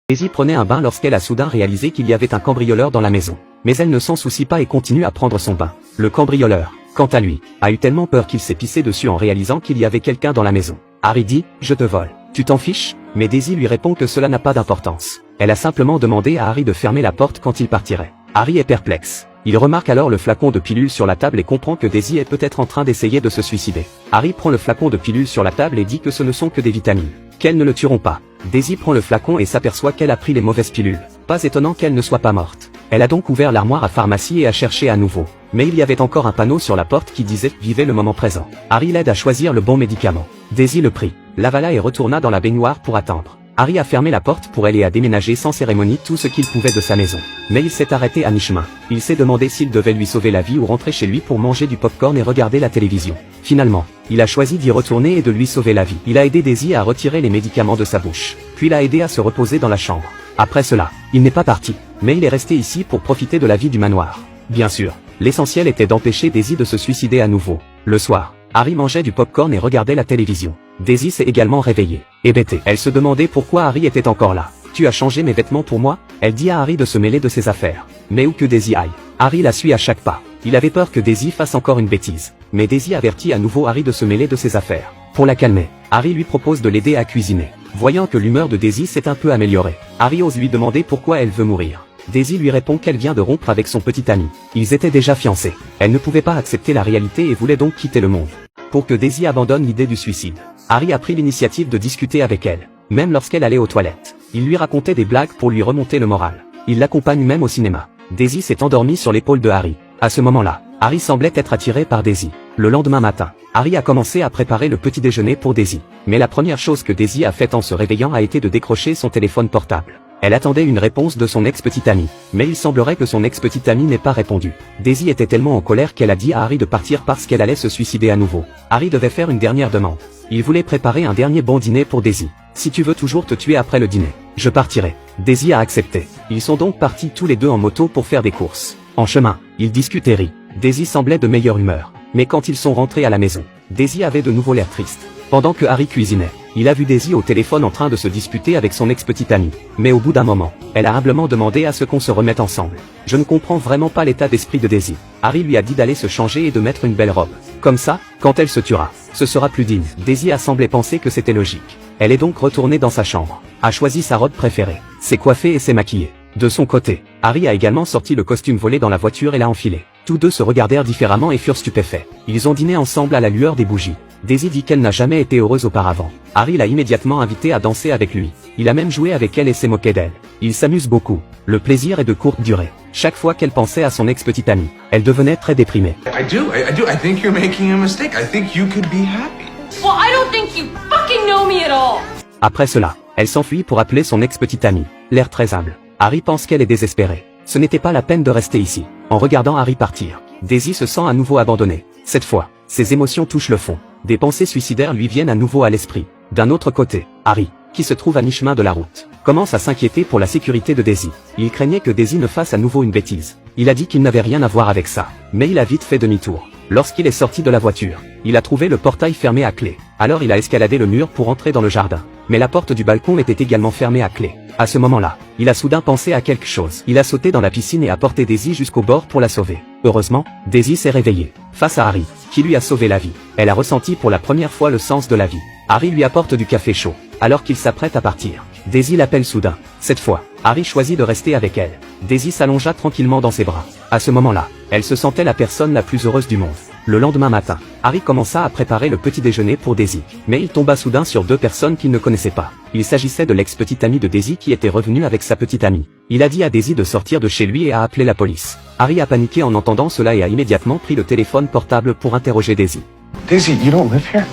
Daisy prenait un bain lorsqu'elle a soudain réalisé qu'il y avait un cambrioleur dans la maison. Mais elle ne s'en soucie pas et continue à prendre son bain. Le cambrioleur, quant à lui, a eu tellement peur qu'il s'est pissé dessus en réalisant qu'il y avait quelqu'un dans la maison. Harry dit « Je te vole. Tu t'en fiches ?» Mais Daisy lui répond que cela n'a pas d'importance. Elle a simplement demandé à Harry de fermer la porte quand il partirait. Harry est perplexe. Il remarque alors le flacon de pilule sur la table et comprend que Daisy est peut-être en train d'essayer de se suicider. Harry prend le flacon de pilule sur la table et dit que ce ne sont que des vitamines, qu'elles ne le tueront pas. Daisy prend le flacon et s'aperçoit qu'elle a pris les mauvaises pilules. Pas étonnant qu'elle ne soit pas morte. Elle a donc ouvert l'armoire à pharmacie et a cherché à nouveau. Mais il y avait encore un panneau sur la porte qui disait « Vivez le moment présent ». Harry l'aide à choisir le bon médicament. Daisy le prit, l'avala et retourna dans la baignoire pour attendre. Harry a fermé la porte pour elle et a déménagé sans cérémonie tout ce qu'il pouvait de sa maison. Mais il s'est arrêté à mi-chemin. Il s'est demandé s'il devait lui sauver la vie ou rentrer chez lui pour manger du popcorn et regarder la télévision. Finalement, il a choisi d'y retourner et de lui sauver la vie. Il a aidé Daisy à retirer les médicaments de sa bouche. Puis l'a aidé à se reposer dans la chambre. Après cela, il n'est pas parti, mais il est resté ici pour profiter de la vie du manoir. Bien sûr, l'essentiel était d'empêcher Daisy de se suicider à nouveau. Le soir, Harry mangeait du popcorn et regardait la télévision. Daisy s'est également réveillée. Hébétée, elle se demandait pourquoi Harry était encore là. « Tu as changé mes vêtements pour moi ?» Elle dit à Harry de se mêler de ses affaires. Mais où que Daisy aille, Harry la suit à chaque pas. Il avait peur que Daisy fasse encore une bêtise. Mais Daisy avertit à nouveau Harry de se mêler de ses affaires. Pour la calmer, Harry lui propose de l'aider à cuisiner. Voyant que l'humeur de Daisy s'est un peu améliorée, Harry ose lui demander pourquoi elle veut mourir. Daisy lui répond qu'elle vient de rompre avec son petit ami. Ils étaient déjà fiancés. Elle ne pouvait pas accepter la réalité et voulait donc quitter le monde. Pour que Daisy abandonne l'idée du suicide, Harry a pris l'initiative de discuter avec elle, même lorsqu'elle allait aux toilettes. Il lui racontait des blagues pour lui remonter le moral. Il l'accompagne même au cinéma. Daisy s'est endormie sur l'épaule de Harry. À ce moment-là, Harry semblait être attiré par Daisy. Le lendemain matin, Harry a commencé à préparer le petit déjeuner pour Daisy. Mais la première chose que Daisy a faite en se réveillant a été de décrocher son téléphone portable. Elle attendait une réponse de son ex-petite amie, mais il semblerait que son ex-petite amie n'ait pas répondu. Daisy était tellement en colère qu'elle a dit à Harry de partir parce qu'elle allait se suicider à nouveau. Harry devait faire une dernière demande. Il voulait préparer un dernier bon dîner pour Daisy. « Si tu veux toujours te tuer après le dîner, je partirai. » Daisy a accepté. Ils sont donc partis tous les deux en moto pour faire des courses. En chemin, ils discutent et rient. Daisy semblait de meilleure humeur. Mais quand ils sont rentrés à la maison, Daisy avait de nouveau l'air triste. Pendant que Harry cuisinait, il a vu Daisy au téléphone en train de se disputer avec son ex-petite amie. Mais au bout d'un moment, elle a humblement demandé à ce qu'on se remette ensemble. Je ne comprends vraiment pas l'état d'esprit de Daisy. Harry lui a dit d'aller se changer et de mettre une belle robe. Comme ça, quand elle se tuera, ce sera plus digne. Daisy a semblé penser que c'était logique. Elle est donc retournée dans sa chambre, a choisi sa robe préférée, s'est coiffée et s'est maquillée. De son côté, Harry a également sorti le costume volé dans la voiture et l'a enfilé. Tous deux se regardèrent différemment et furent stupéfaits. Ils ont dîné ensemble à la lueur des bougies. Daisy dit qu'elle n'a jamais été heureuse auparavant. Harry l'a immédiatement invitée à danser avec lui. Il a même joué avec elle et s'est moqué d'elle. Ils s'amusent beaucoup. Le plaisir est de courte durée. Chaque fois qu'elle pensait à son ex-petite amie, elle devenait très déprimée. I think you're making a mistake. I think you could be happy. Well, I don't think you fucking know me at all. Après cela, elle s'enfuit pour appeler son ex-petite amie. L'air très humble. Harry pense qu'elle est désespérée. Ce n'était pas la peine de rester ici. En regardant Harry partir, Daisy se sent à nouveau abandonnée. Cette fois, ses émotions touchent le fond. Des pensées suicidaires lui viennent à nouveau à l'esprit. D'un autre côté, Harry, qui se trouve à mi-chemin de la route, commence à s'inquiéter pour la sécurité de Daisy. Il craignait que Daisy ne fasse à nouveau une bêtise. Il a dit qu'il n'avait rien à voir avec ça. Mais il a vite fait demi-tour. Lorsqu'il est sorti de la voiture, il a trouvé le portail fermé à clé. Alors il a escaladé le mur pour entrer dans le jardin. Mais la porte du balcon était également fermée à clé. À ce moment-là, il a soudain pensé à quelque chose. Il a sauté dans la piscine et a porté Daisy jusqu'au bord pour la sauver. Heureusement, Daisy s'est réveillée, face à Harry, qui lui a sauvé la vie. Elle a ressenti pour la première fois le sens de la vie. Harry lui apporte du café chaud, alors qu'il s'apprête à partir. Daisy l'appelle soudain. Cette fois, Harry choisit de rester avec elle. Daisy s'allongea tranquillement dans ses bras. À ce moment-là, elle se sentait la personne la plus heureuse du monde. Le lendemain matin, Harry commença à préparer le petit déjeuner pour Daisy. Mais il tomba soudain sur deux personnes qu'il ne connaissait pas. Il s'agissait de l'ex-petite amie de Daisy qui était revenue avec sa petite amie. Il a dit à Daisy de sortir de chez lui et a appelé la police. Harry a paniqué en entendant cela et a immédiatement pris le téléphone portable pour interroger Daisy. Daisy, you don't live here?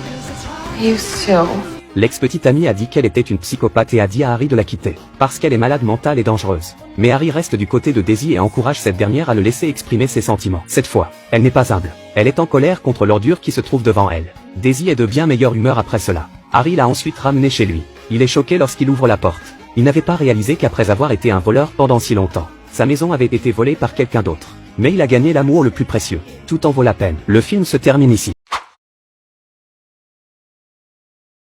I used to. L'ex-petite amie a dit qu'elle était une psychopathe et a dit à Harry de la quitter, parce qu'elle est malade mentale et dangereuse. Mais Harry reste du côté de Daisy et encourage cette dernière à le laisser exprimer ses sentiments. Cette fois, elle n'est pas humble. Elle est en colère contre l'ordure qui se trouve devant elle. Daisy est de bien meilleure humeur après cela. Harry l'a ensuite ramenée chez lui. Il est choqué lorsqu'il ouvre la porte. Il n'avait pas réalisé qu'après avoir été un voleur pendant si longtemps, sa maison avait été volée par quelqu'un d'autre. Mais il a gagné l'amour le plus précieux. Tout en vaut la peine. Le film se termine ici.